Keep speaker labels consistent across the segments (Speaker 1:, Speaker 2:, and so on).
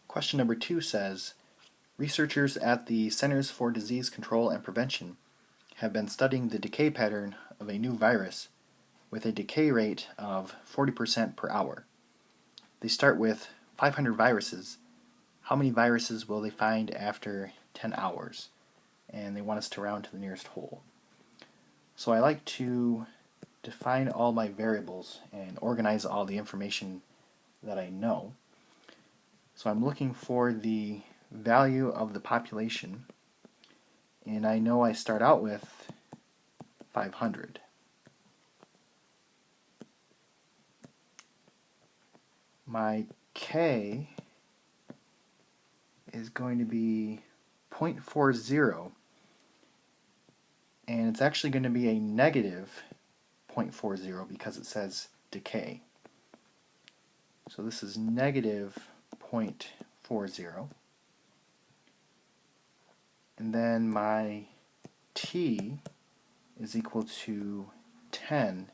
Speaker 1: Question number 2 says, researchers at the Centers for Disease Control and Prevention have been studying the decay pattern of a new virus with a decay rate of 40% per hour. They start with 500 viruses. How many viruses will they find after 10 hours? And they want us to round to the nearest whole. So I like to define all my variables and organize all the information that I know. So I'm looking for the value of the population, and I know I start out with 500. My K is going to be 0.40, and it's actually going to be a negative 0.40 because it says decay. So this is negative 0.40. And then my T is equal to 10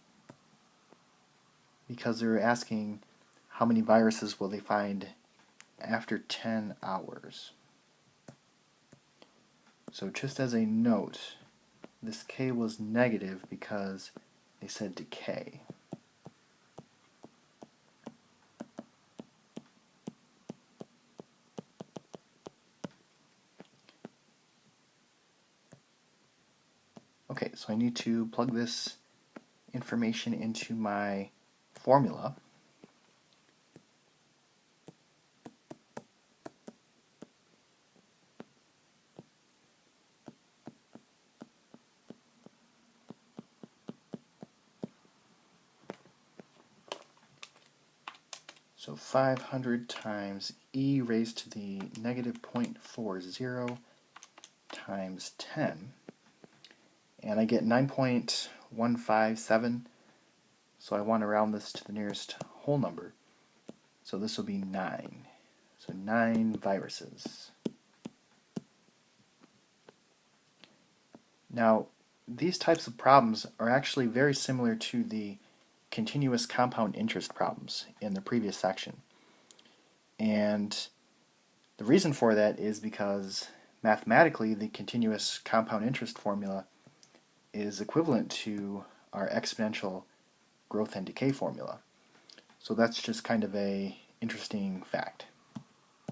Speaker 1: because they're asking how many viruses will they find after 10 hours. So just as a note, this K was negative because they said decay. Okay, so I need to plug this information into my formula. So 500 times e raised to the negative 0.40 times 10. And I get 9.157, so I want to round this to the nearest whole number. So this will be 9. So 9 viruses. Now, these types of problems are actually very similar to the continuous compound interest problems in the previous section. And the reason for that is because mathematically the continuous compound interest formula is equivalent to our exponential growth and decay formula. So that's just kind of an interesting fact.